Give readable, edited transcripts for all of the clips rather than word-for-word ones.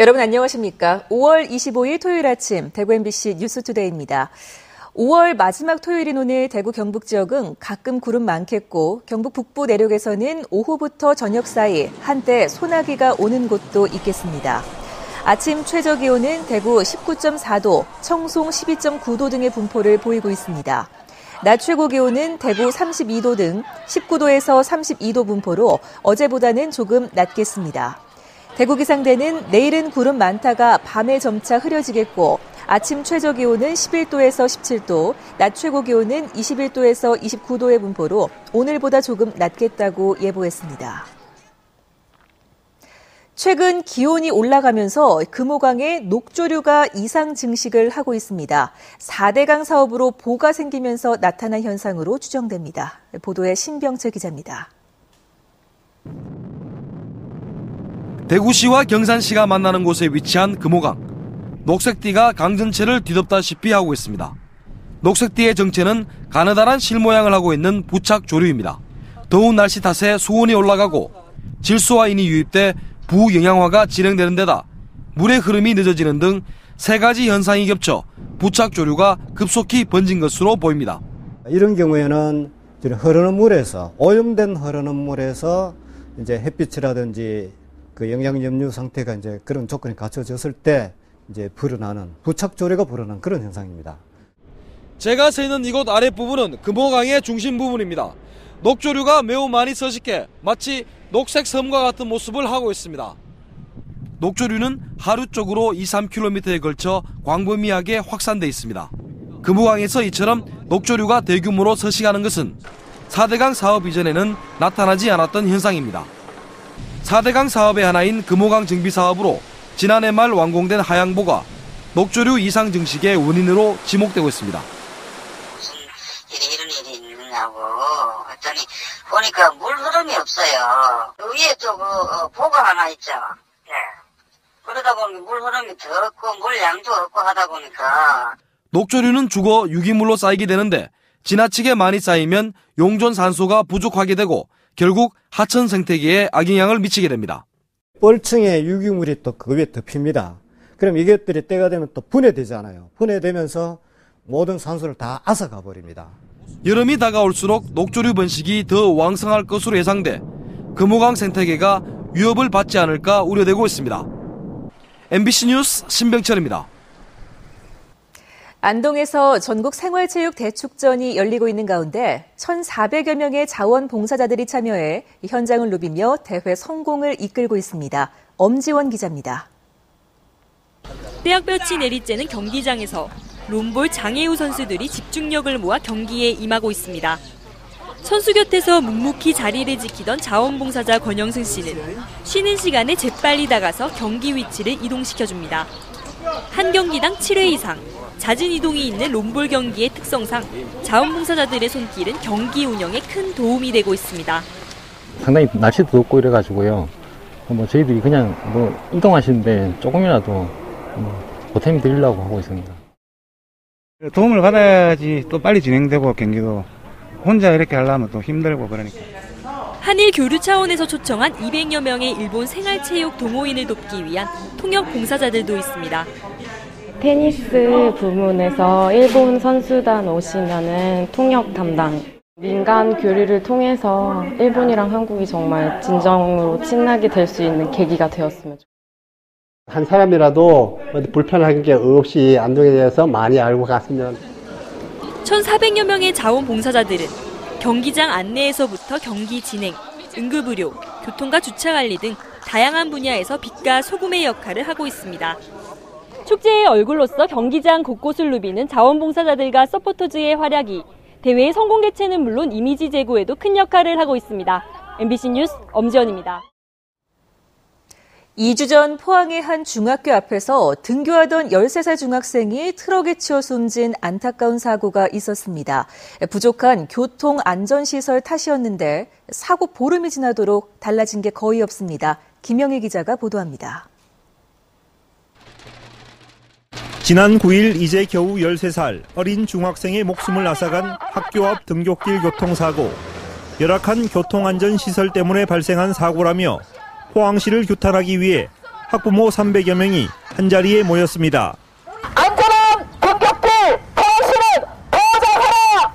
여러분 안녕하십니까? 5월 25일 토요일 아침 대구 MBC 뉴스투데이입니다. 5월 마지막 토요일인 오늘 대구 경북 지역은 가끔 구름 많겠고 경북 북부 내륙에서는 오후부터 저녁 사이 한때 소나기가 오는 곳도 있겠습니다. 아침 최저 기온은 대구 19.4도, 청송 12.9도 등의 분포를 보이고 있습니다. 낮 최고 기온은 대구 32도 등 19도에서 32도 분포로 어제보다는 조금 낮겠습니다. 대구 기상대는 내일은 구름 많다가 밤에 점차 흐려지겠고 아침 최저 기온은 11도에서 17도, 낮 최고 기온은 21도에서 29도의 분포로 오늘보다 조금 낮겠다고 예보했습니다. 최근 기온이 올라가면서 금호강에 녹조류가 이상 증식을 하고 있습니다. 4대강 사업으로 보가 생기면서 나타난 현상으로 추정됩니다. 보도에 신병철 기자입니다. 대구시와 경산시가 만나는 곳에 위치한 금호강. 녹색띠가 강 전체를 뒤덮다시피 하고 있습니다. 녹색띠의 정체는 가느다란 실 모양을 하고 있는 부착 조류입니다. 더운 날씨 탓에 수온이 올라가고 질소와인이 유입돼 부영양화가 진행되는 데다 물의 흐름이 늦어지는 등 세 가지 현상이 겹쳐 부착 조류가 급속히 번진 것으로 보입니다. 이런 경우에는 흐르는 물에서 오염된 흐르는 물에서 이제 햇빛이라든지 그 영양 염류 상태가 이제 그런 조건이 갖춰졌을 때 이제 불어나는 부착 조류가 불어나는 그런 현상입니다. 제가 서 있는 이곳 아랫부분은 금호강의 중심 부분입니다. 녹조류가 매우 많이 서식해 마치 녹색 섬과 같은 모습을 하고 있습니다. 녹조류는 하류 쪽으로 2-3km에 걸쳐 광범위하게 확산돼 있습니다. 금호강에서 이처럼 녹조류가 대규모로 서식하는 것은 4대강 사업 이전에는 나타나지 않았던 현상입니다. 4대강 사업의 하나인 금호강 정비 사업으로 지난해 말 완공된 하양보가 녹조류 이상 증식의 원인으로 지목되고 있습니다. 무슨 이런 일이 있느냐고 했더니 보니까 물 흐름이 없어요. 위에 또 보가 하나 있죠. 예. 그러다 보니 물 흐름이 더 없고 물 양도 없고 하다 보니까 녹조류는 죽어 유기물로 쌓이게 되는데 지나치게 많이 쌓이면 용존 산소가 부족하게 되고 결국 하천 생태계에 악영향을 미치게 됩니다. 뻘층에 유기물이 또 그 위에 덮입니다. 그럼 이것들이 때가 되면 또 분해되잖아요. 분해되면서 모든 산소를 다 앗아가 버립니다. 여름이 다가올수록 녹조류 번식이 더 왕성할 것으로 예상돼 금호강 생태계가 위협을 받지 않을까 우려되고 있습니다. MBC 뉴스 신병철입니다. 안동에서 전국 생활체육 대축전이 열리고 있는 가운데 1,400여 명의 자원봉사자들이 참여해 현장을 누비며 대회 성공을 이끌고 있습니다. 엄지원 기자입니다. 떼약볕이 내리쬐는 경기장에서 롬볼 장애우 선수들이 집중력을 모아 경기에 임하고 있습니다. 선수 곁에서 묵묵히 자리를 지키던 자원봉사자 권영승 씨는 쉬는 시간에 재빨리 다가서 경기 위치를 이동시켜줍니다. 한 경기당 7회 이상, 잦은 이동이 있는 롬볼 경기의 특성상 자원봉사자들의 손길은 경기 운영에 큰 도움이 되고 있습니다. 상당히 날씨도 덥고 이래가지고요. 저희들이 그냥 이동하시는데 조금이라도 보탬이 드리려고 하고 있습니다. 도움을 받아야지 또 빨리 진행되고 경기도 혼자 이렇게 하려면 또 힘들고 그러니까. 한일 교류 차원에서 초청한 200여 명의 일본 생활체육 동호인을 돕기 위한 통역 봉사자들도 있습니다. 테니스 부문에서 일본 선수단 오시면은 통역 담당. 민간 교류를 통해서 일본이랑 한국이 정말 진정으로 친하게 될 수 있는 계기가 되었으면 좋겠습니다. 한 사람이라도 불편한 게 없이 안동에 대해서 많이 알고 갔으면. 1,400여 명의 자원봉사자들은 경기장 안내에서부터 경기 진행, 응급의료, 교통과 주차관리 등 다양한 분야에서 빛과 소금의 역할을 하고 있습니다. 축제의 얼굴로서 경기장 곳곳을 누비는 자원봉사자들과 서포터즈의 활약이 대회의 성공 개최는 물론 이미지 제고에도 큰 역할을 하고 있습니다. MBC 뉴스 엄지연입니다. 2주 전 포항의 한 중학교 앞에서 등교하던 13살 중학생이 트럭에 치여 숨진 안타까운 사고가 있었습니다. 부족한 교통안전시설 탓이었는데 사고 보름이 지나도록 달라진 게 거의 없습니다. 김영희 기자가 보도합니다. 지난 9일 이제 겨우 13살 어린 중학생의 목숨을 앗아간 학교 앞 등굣길 교통사고. 열악한 교통안전시설 때문에 발생한 사고라며 포항시를 규탄하기 위해 학부모 300여 명이 한자리에 모였습니다. 안전한 등굣길 포항시는 보장하라!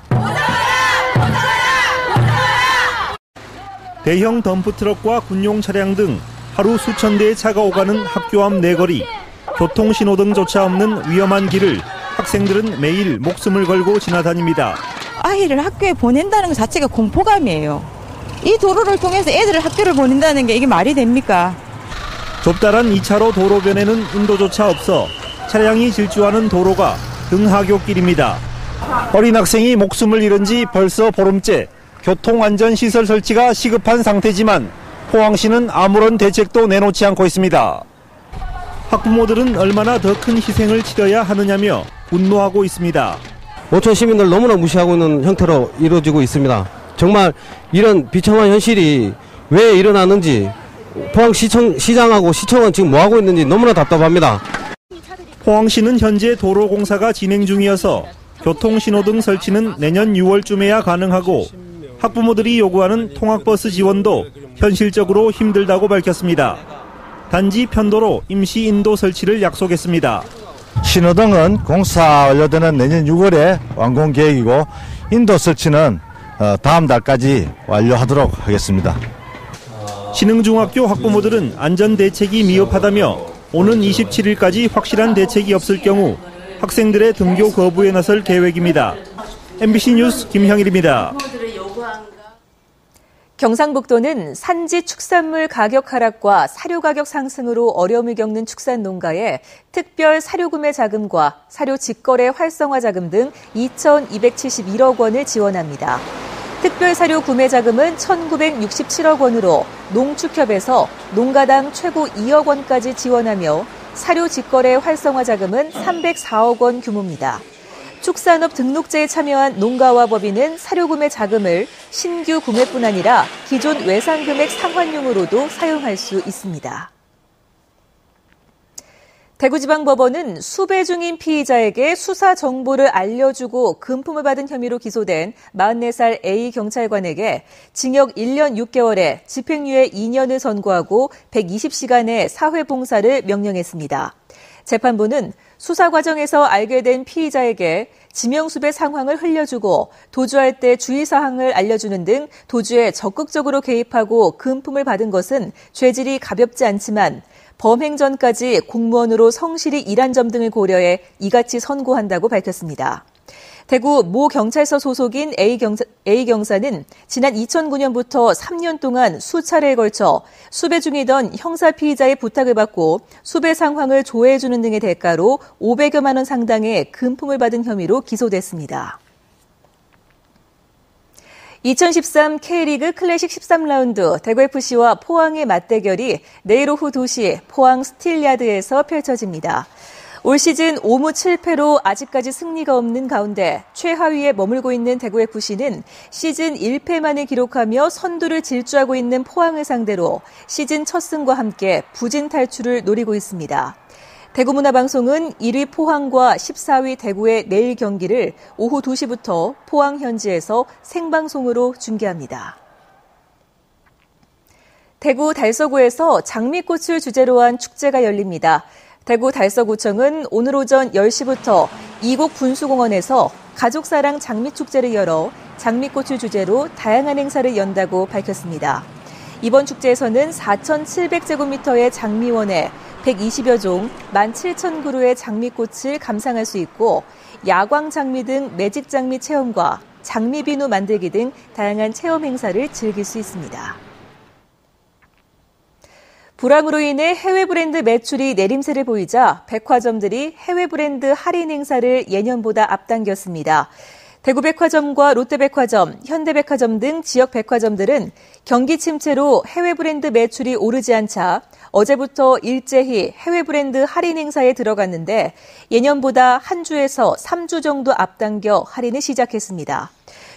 대형 덤프트럭과 군용 차량 등 하루 수천 대의 차가 오가는 학교 앞 내거리. 교통신호등조차 없는 위험한 길을 학생들은 매일 목숨을 걸고 지나다닙니다. 아이를 학교에 보낸다는 것 자체가 공포감이에요. 이 도로를 통해서 애들을 학교를 보낸다는 게 이게 말이 됩니까? 좁다란 2차로 도로변에는 인도조차 없어 차량이 질주하는 도로가 등하굣길입니다. 어린 학생이 목숨을 잃은 지 벌써 보름째. 교통안전시설 설치가 시급한 상태지만 포항시는 아무런 대책도 내놓지 않고 있습니다. 학부모들은 얼마나 더 큰 희생을 치러야 하느냐며 분노하고 있습니다. 모천 시민들 너무나 무시하고 있는 형태로 이루어지고 있습니다. 정말 이런 비참한 현실이 왜 일어나는지 포항시장하고 시청은 지금 뭐하고 있는지 너무나 답답합니다. 포항시는 현재 도로 공사가 진행 중이어서 교통신호등 설치는 내년 6월쯤에야 가능하고 학부모들이 요구하는 통학버스 지원도 현실적으로 힘들다고 밝혔습니다. 단지 편도로 임시 인도 설치를 약속했습니다. 신호등은 공사 완료되는 내년 6월에 완공 계획이고 인도 설치는 다음 달까지 완료하도록 하겠습니다. 신흥중학교 학부모들은 안전대책이 미흡하다며 오는 27일까지 확실한 대책이 없을 경우 학생들의 등교 거부에 나설 계획입니다. MBC 뉴스 김형일입니다. 경상북도는 산지 축산물 가격 하락과 사료 가격 상승으로 어려움을 겪는 축산 농가에 특별 사료 구매 자금과 사료 직거래 활성화 자금 등 2,271억 원을 지원합니다. 특별 사료 구매 자금은 1,967억 원으로 농축협에서 농가당 최고 2억 원까지 지원하며 사료 직거래 활성화 자금은 304억 원 규모입니다. 축산업 등록제에 참여한 농가와 법인은 사료 구매 자금을 신규 구매뿐 아니라 기존 외상 금액 상환용으로도 사용할 수 있습니다. 대구지방법원은 수배 중인 피의자에게 수사 정보를 알려주고 금품을 받은 혐의로 기소된 44살 A 경찰관에게 징역 1년 6개월에 집행유예 2년을 선고하고 120시간의 사회봉사를 명령했습니다. 재판부는 수사 과정에서 알게 된 피의자에게 지명수배 상황을 흘려주고 도주할 때 주의사항을 알려주는 등 도주에 적극적으로 개입하고 금품을 받은 것은 죄질이 가볍지 않지만 범행 전까지 공무원으로 성실히 일한 점 등을 고려해 이같이 선고한다고 밝혔습니다. 대구 모 경찰서 소속인 A 경사는 지난 2009년부터 3년 동안 수차례에 걸쳐 수배 중이던 형사 피의자의 부탁을 받고 수배 상황을 조회해주는 등의 대가로 500여만 원 상당의 금품을 받은 혐의로 기소됐습니다. 2013 K리그 클래식 13라운드 대구FC와 포항의 맞대결이 내일 오후 2시 포항 스틸야드에서 펼쳐집니다. 올 시즌 5무 7패로 아직까지 승리가 없는 가운데 최하위에 머물고 있는 대구FC는 시즌 1패만을 기록하며 선두를 질주하고 있는 포항을 상대로 시즌 첫 승과 함께 부진 탈출을 노리고 있습니다. 대구문화방송은 1위 포항과 14위 대구의 내일 경기를 오후 2시부터 포항 현지에서 생방송으로 중계합니다. 대구 달서구에서 장미꽃을 주제로 한 축제가 열립니다. 대구 달서구청은 오늘 오전 10시부터 이곡 분수공원에서 가족사랑 장미축제를 열어 장미꽃을 주제로 다양한 행사를 연다고 밝혔습니다. 이번 축제에서는 4,700제곱미터의 장미원에 120여 종 17,000그루의 장미꽃을 감상할 수 있고 야광 장미 등 매직 장미 체험과 장미 비누 만들기 등 다양한 체험 행사를 즐길 수 있습니다. 불황으로 인해 해외 브랜드 매출이 내림세를 보이자 백화점들이 해외 브랜드 할인 행사를 예년보다 앞당겼습니다. 대구백화점과 롯데백화점, 현대백화점 등 지역 백화점들은 경기 침체로 해외 브랜드 매출이 오르지 않자 어제부터 일제히 해외 브랜드 할인 행사에 들어갔는데 예년보다 한 주에서 3주 정도 앞당겨 할인을 시작했습니다.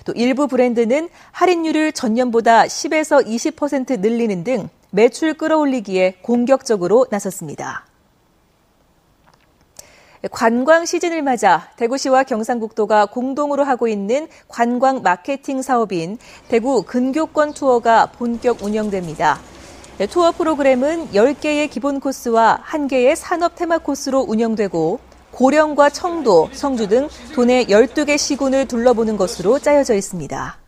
또 일부 브랜드는 할인율을 전년보다 10에서 20% 늘리는 등 매출 끌어올리기에 공격적으로 나섰습니다. 관광 시즌을 맞아 대구시와 경상북도가 공동으로 하고 있는 관광 마케팅 사업인 대구 근교권 투어가 본격 운영됩니다. 투어 프로그램은 10개의 기본 코스와 1개의 산업 테마 코스로 운영되고 고령과 청도, 성주 등 도내 12개 시군을 둘러보는 것으로 짜여져 있습니다.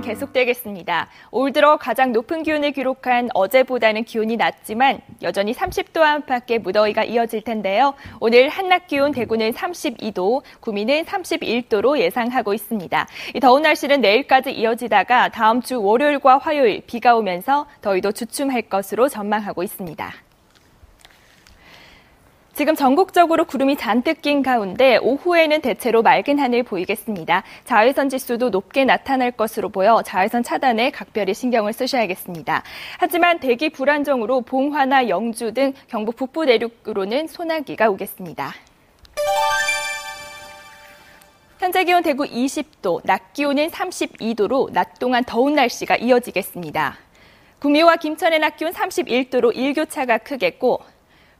계속되겠습니다. 올 들어 가장 높은 기온을 기록한 어제보다는 기온이 낮지만 여전히 30도 안팎의 무더위가 이어질 텐데요. 오늘 한낮 기온 대구는 32도, 구미는 31도로 예상하고 있습니다. 이 더운 날씨는 내일까지 이어지다가 다음 주 월요일과 화요일 비가 오면서 더위도 주춤할 것으로 전망하고 있습니다. 지금 전국적으로 구름이 잔뜩 낀 가운데 오후에는 대체로 맑은 하늘 보이겠습니다. 자외선 지수도 높게 나타날 것으로 보여 자외선 차단에 각별히 신경을 쓰셔야겠습니다. 하지만 대기 불안정으로 봉화나 영주 등 경북 북부 내륙으로는 소나기가 오겠습니다. 현재 기온 대구 20도, 낮 기온은 32도로 낮 동안 더운 날씨가 이어지겠습니다. 구미와 김천의 낮 기온 31도로 일교차가 크겠고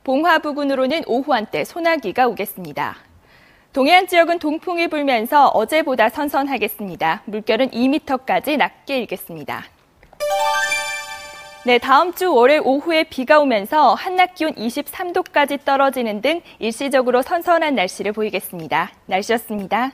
봉화 부근으로는 오후 한때 소나기가 오겠습니다. 동해안 지역은 동풍이 불면서 어제보다 선선하겠습니다. 물결은 2m까지 낮게 일겠습니다. 네, 다음 주 월요일 오후에 비가 오면서 한낮 기온 23도까지 떨어지는 등 일시적으로 선선한 날씨를 보이겠습니다. 날씨였습니다.